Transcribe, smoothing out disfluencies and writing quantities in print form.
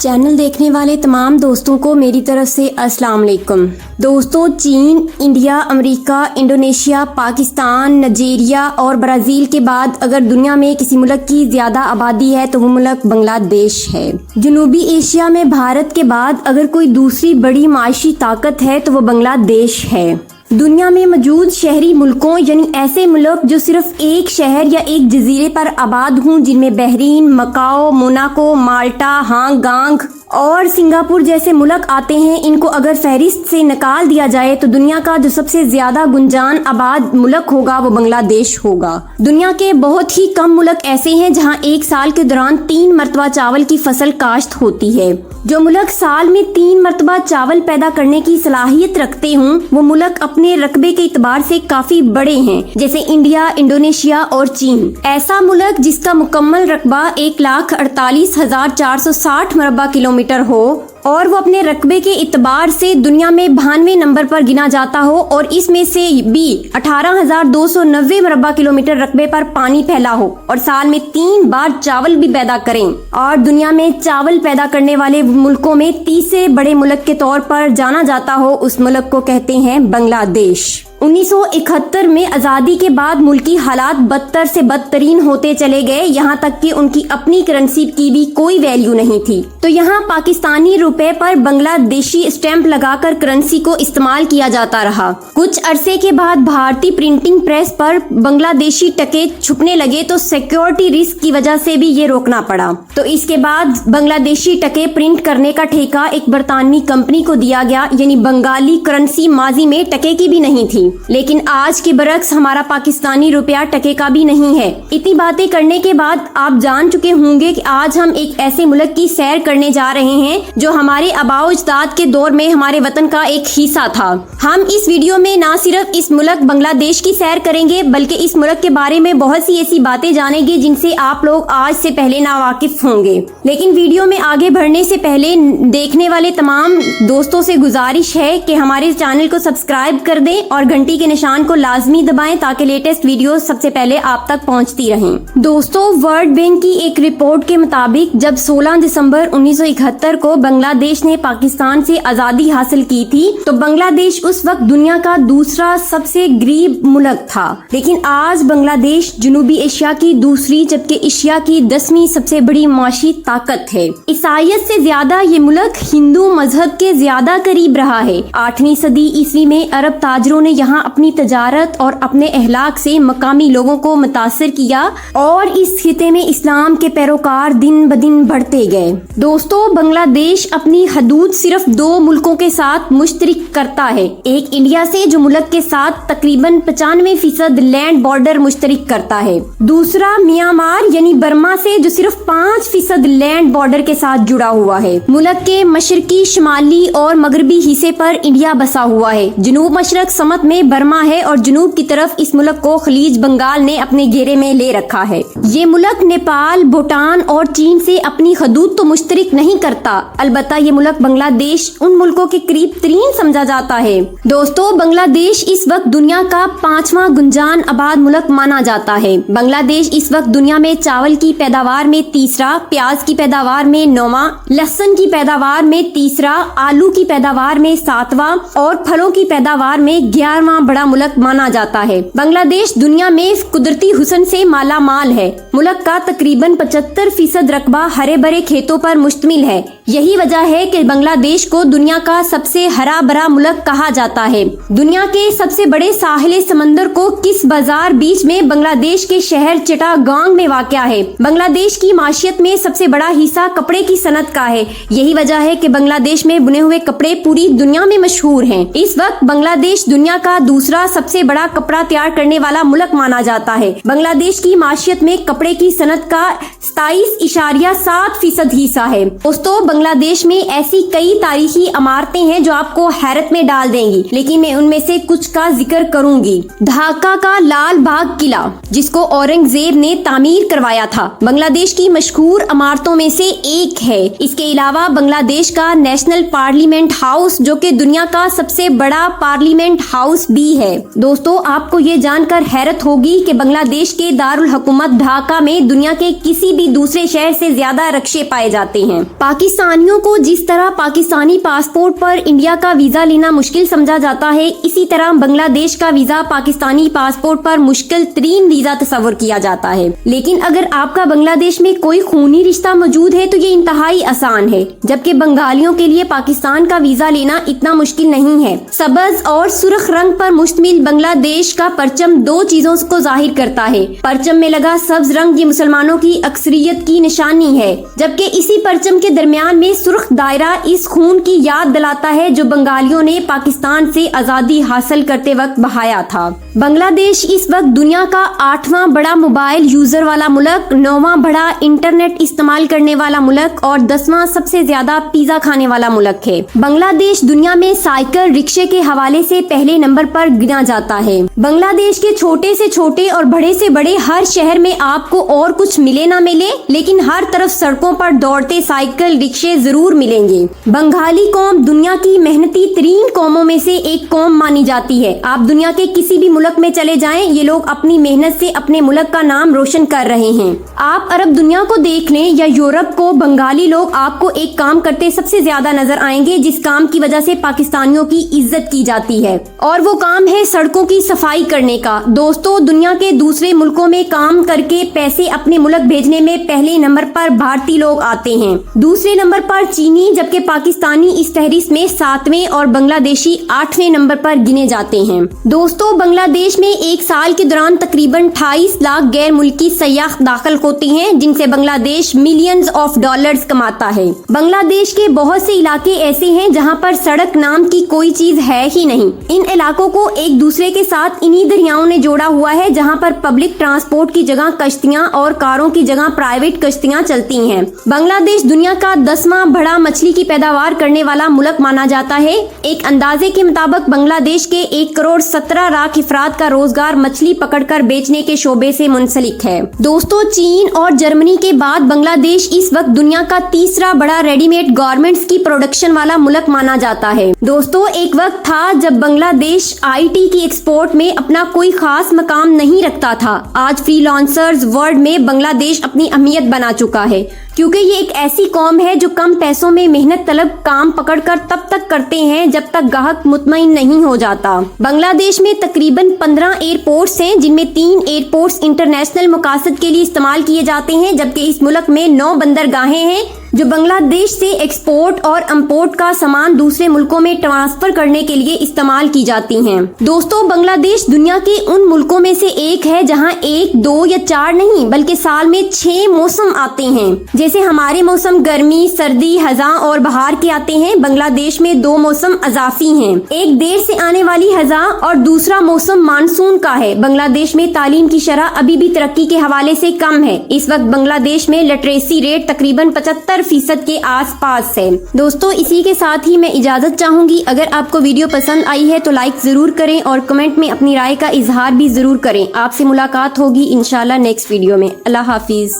Channel देखने वाले तमाम दोस्तों को मेरी तरफ से अस्सलाम वालेकुम। दोस्तों, चीन, India, America, Indonesia, Pakistan, Nigeria और ब्राज़ील के बाद अगर दुनिया में किसी मुल्क की ज़्यादा आबादी है तो वो मुल्क बांग्लादेश है। जनूबी एशिया में भारत के बाद अगर कोई दूसरी बड़ी माशी ताकत है तो वो बांग्लादेश है। दुनिया में मौजूद शहरी मुल्कों यानी ऐसे मुल्क जो सिर्फ एक शहर या एक जजीरे पर आबाद हों, जिनमें बहरीन, मकाओ, मोनाको, माल्टा, हांगकांग और सिंगापुर जैसे मुल्क आते हैं, इनको अगर फहरिस्त से निकाल दिया जाए तो दुनिया का जो सबसे ज्यादा गुंजान आबाद मुल्क होगा वो बांग्लादेश होगा। दुनिया के बहुत ही कम मुल्क ऐसे हैं जहां एक साल के दौरान 3 मरतबा चावल की फसल काश्त होती है। जो मुल्क साल में 3 मरतबा चावल पैदा करने की सलाहियत रखते हों वो मुल्क अपने रकबे के इतबार से काफी बड़े हैं, जैसे इंडिया, इंडोनेशिया और चीन। ऐसा मुल्क जिसका मुकम्मल रकबा 1,48,460 मरबा किलोमीटर हो और वो अपने रकबे के इतबार से दुनिया में 92 नंबर पर गिना जाता हो और इसमें से भी 18,290 मरबा किलोमीटर रकबे पर पानी फैला हो और साल में 3 बार चावल भी पैदा करें और दुनिया में चावल पैदा करने वाले मुल्कों में तीसरे बड़े मुल्क के तौर पर जाना जाता हो, उस मुल्क को कहते हैं बांग्लादेश। 1971 में आज़ादी के बाद मुल्की हालात बदतर से बदतरीन होते चले गए, यहाँ तक कि उनकी अपनी करेंसी की भी कोई वैल्यू नहीं थी। तो यहाँ पाकिस्तानी रुपए पर बांग्लादेशी स्टैंप लगाकर करेंसी को इस्तेमाल किया जाता रहा। कुछ अरसे के बाद भारतीय प्रिंटिंग प्रेस पर बांग्लादेशी टके छुपने लगे तो सिक्योरिटी रिस्क की वजह से भी ये रोकना पड़ा। तो इसके बाद बांग्लादेशी टके प्रिंट करने का ठेका एक बरतानवी कंपनी को दिया गया, यानी बंगाली करेंसी माजी में टके की भी नहीं थी। लेकिन आज के बरक्स हमारा पाकिस्तानी रुपया टके का भी नहीं है। इतनी बातें करने के बाद आप जान चुके होंगे कि आज हम एक ऐसे मुल्क की सैर करने जा रहे हैं जो हमारे आबाओ अजदाद के दौर में हमारे वतन का एक हिस्सा था। हम इस वीडियो में ना सिर्फ इस मुल्क बांग्लादेश की सैर करेंगे बल्कि इस मुल्क के बारे में बहुत सी ऐसी बातें जानेंगे जिनसे आप लोग आज से पहले नावाकिफ होंगे। लेकिन वीडियो में आगे बढ़ने से पहले देखने वाले तमाम दोस्तों से गुजारिश है कि हमारे चैनल को सब्सक्राइब कर दें और घंटी के निशान को लाजमी दबाएं ताकि लेटेस्ट वीडियो सबसे पहले आप तक पहुंचती रहें। दोस्तों, वर्ल्ड बैंक की एक रिपोर्ट के मुताबिक जब 16 दिसंबर 1971 को बांग्लादेश ने पाकिस्तान से आजादी हासिल की थी तो बांग्लादेश उस वक्त दुनिया का दूसरा सबसे गरीब मुल्क था। लेकिन आज बांग्लादेश जनूबी एशिया की दूसरी जबकि एशिया की 10वीं सबसे बड़ी माशी ताकत है। ईसाइयत से ज्यादा ये मुल्क हिंदू मजहब के ज्यादा करीब रहा है। 8वीं सदी ईस्वी में अरब ताजरों ने यहाँ अपनी तजारत और अपने अहलाक से मकामी लोगों को मुतासिर किया और इस खिते में इस्लाम के पैरोकार दिन ब दिन बढ़ते गए। दोस्तों, बांग्लादेश अपनी हदूद सिर्फ 2 मुल्कों के साथ मुश्तरक करता है। एक इंडिया से जो मुल्क के साथ तकरीबन 95% लैंड बॉर्डर मुश्तरक करता है। दूसरा म्यांमार यानी बर्मा से जो सिर्फ 5% लैंड बॉर्डर के साथ जुड़ा हुआ है। मुल्क के मशरकी, शिमाली और मगरबी हिस्से पर इंडिया बसा हुआ है। जनूब मशरक समत में बर्मा है और जनूब की तरफ इस मुल्क को खलीज बंगाल ने अपने घेरे में ले रखा है। ये मुल्क नेपाल, भूटान और चीन से अपनी हदूद तो मुश्तरक नहीं करता, अलबत्ता ये मुल्क बांग्लादेश उन मुल्कों के करीब तरीन समझा जाता है। दोस्तों, बांग्लादेश इस वक्त दुनिया का 5वां गुंजान आबाद मुल्क माना जाता है। बांग्लादेश इस वक्त दुनिया में चावल की पैदावार में तीसरा, प्याज की पैदावार में 9वां, लहसुन की पैदावार में तीसरा, आलू की पैदावार में 7वां और फलों की पैदावार में 11वां बड़ा मुल्क माना जाता है। बांग्लादेश दुनिया में कुदरती हुस्न से माला माल है। मुल्क का तकरीबन 75% रकबा हरे भरे खेतों पर मुश्तमिल है। यही वजह है कि बांग्लादेश को दुनिया का सबसे हरा भरा मुल्क कहा जाता है। दुनिया के सबसे बड़े साहिल समंदर को किस बाजार बीच में बांग्लादेश के शहर चिटागांग में वाक़या है। बांग्लादेश की माशियत में सबसे बड़ा हिस्सा कपड़े की सनत का है। यही वजह है कि बांग्लादेश में बुने हुए कपड़े पूरी दुनिया में मशहूर हैं। इस वक्त बांग्लादेश दुनिया का दूसरा सबसे बड़ा कपड़ा तैयार करने वाला मुल्क माना जाता है। बांग्लादेश की माशियत में कपड़े की सनत का 27.7% हिस्सा है। दोस्तों, बांग्लादेश में ऐसी कई तारीखी इमारतें हैं जो आपको हैरत में डाल देंगी, लेकिन मैं उनमें से कुछ का जिक्र करूंगी। ढाका का लाल बाग किला जिसको औरंगजेब ने तामीर करवाया था, बांग्लादेश की मशहूर इमारतों में से एक है। इसके अलावा बांग्लादेश का नेशनल पार्लियामेंट हाउस जो कि दुनिया का सबसे बड़ा पार्लियामेंट हाउस भी है। दोस्तों, आपको ये जानकर हैरत होगी कि बांग्लादेश के दारुल हुकूमत ढाका में दुनिया के किसी भी दूसरे शहर से ज्यादा रक्शे पाए जाते हैं। पाकिस्तान पाकिस्तानियों को जिस तरह पाकिस्तानी पासपोर्ट पर इंडिया का वीजा लेना मुश्किल समझा जाता है, इसी तरह बांग्लादेश का वीजा पाकिस्तानी पासपोर्ट पर मुश्किल तरीन वीजा तस्वर किया जाता है। लेकिन अगर आपका बांग्लादेश में कोई खूनी रिश्ता मौजूद है तो ये इंतहाई आसान है, जबकि बंगालियों के लिए पाकिस्तान का वीजा लेना इतना मुश्किल नहीं है। सबज और सुर्ख रंग पर मुश्तमिल बांग्लादेश का परचम दो चीजों को जाहिर करता है। परचम में लगा सब्ज रंग ये मुसलमानों की अक्सरियत की निशानी है, जबकि इसी परचम के दरमियान में सुर्ख दायरा इस खून की याद दिलाता है जो बंगालियों ने पाकिस्तान से आजादी हासिल करते वक्त बहाया था। बांग्लादेश इस वक्त दुनिया का 8वां बड़ा मोबाइल यूजर वाला मुल्क, 9वां बड़ा इंटरनेट इस्तेमाल करने वाला मुल्क और 10वां सबसे ज्यादा पिज्जा खाने वाला मुल्क है। बांग्लादेश दुनिया में साइकिल रिक्शे के हवाले से पहले नंबर पर गिना जाता है। बांग्लादेश के छोटे से छोटे और बड़े से बड़े हर शहर में आपको और कुछ मिले ना मिले, लेकिन हर तरफ सड़कों पर दौड़ते साइकिल रिक्शे जरूर मिलेंगे। बंगाली कौम दुनिया की मेहनती तरीन कौमों में से एक कौम मानी जाती है। आप दुनिया के किसी भी मुल्क में चले जाएं, ये लोग अपनी मेहनत से अपने मुल्क का नाम रोशन कर रहे हैं। आप अरब दुनिया को देख लें या यूरोप को, बंगाली लोग आपको एक काम करते सबसे ज्यादा नजर आएंगे जिस काम की वजह से पाकिस्तानियों की इज्जत की जाती है, और वो काम है सड़कों की सफाई करने का। दोस्तों, दुनिया के दूसरे मुल्कों में काम करके पैसे अपने मुल्क भेजने में पहले नंबर पर भारतीय लोग आते हैं, दूसरे नंबर पर चीनी, जबकि पाकिस्तानी इस फहरिस्त में 7वें और बांग्लादेशी 8वें नंबर पर गिने जाते हैं। दोस्तों, बांग्लादेश में एक साल के दौरान तकरीबन 28 लाख गैर मुल्की सयाह दाखिल होते हैं, जिनसे बांग्लादेश मिलियंस ऑफ डॉलर्स कमाता है। बांग्लादेश के बहुत से इलाके ऐसे हैं जहां पर सड़क नाम की कोई चीज है ही नहीं। इन इलाकों को एक दूसरे के साथ इन्हीं दरियाओं ने जोड़ा हुआ है, जहां पर पब्लिक ट्रांसपोर्ट की जगह कश्तियां और कारों की जगह प्राइवेट कश्तियां चलती हैं। बांग्लादेश दुनिया का 10वां बड़ा मछली की पैदावार करने वाला मुल्क माना जाता है। एक अंदाजे के मुताबिक बांग्लादेश के 1 करोड़ 17 लाख अफराद का रोजगार मछली पकड़कर बेचने के शोबे से मुंसलिक है। दोस्तों, चीन और जर्मनी के बाद बांग्लादेश इस वक्त दुनिया का 3रा बड़ा रेडीमेड गारमेंट्स की प्रोडक्शन वाला मुल्क माना जाता है। दोस्तों, एक वक्त था जब बांग्लादेश आईटी की एक्सपोर्ट में अपना कोई खास मकाम नहीं रखता था। आज फ्रीलांसर्स वर्ल्ड में बांग्लादेश अपनी अहमियत बना चुका है, क्योंकि ये एक ऐसी कौम है जो कम पैसों में मेहनत तलब काम पकड़कर तब तक करते हैं जब तक ग्राहक मुतमईन नहीं हो जाता। बांग्लादेश में तकरीबन 15 एयरपोर्ट्स हैं, जिनमें 3 एयरपोर्ट्स इंटरनेशनल मकासद के लिए इस्तेमाल किए जाते हैं, जबकि इस मुल्क में 9 बंदरगाहें हैं जो बांग्लादेश से एक्सपोर्ट और इम्पोर्ट का सामान दूसरे मुल्कों में ट्रांसफर करने के लिए इस्तेमाल की जाती हैं। दोस्तों, बांग्लादेश दुनिया के उन मुल्कों में से एक है जहां 1, 2 या 4 नहीं बल्कि साल में 6 मौसम आते हैं। जैसे हमारे मौसम गर्मी, सर्दी, खज़ां और बहार के आते हैं, बांग्लादेश में 2 मौसम अजाफी हैं। एक देर से आने वाली खज़ां और दूसरा मौसम मानसून का है। बांग्लादेश में तालीम की शरह अभी भी तरक्की के हवाले से कम है। इस वक्त बांग्लादेश में लिटरेसी रेट तकरीबन 75% के आसपास है। दोस्तों, इसी के साथ ही मैं इजाजत चाहूंगी। अगर आपको वीडियो पसंद आई है तो लाइक जरूर करें और कमेंट में अपनी राय का इजहार भी जरूर करें। आपसे मुलाकात होगी इंशाल्लाह नेक्स्ट वीडियो में। अल्लाह हाफिज।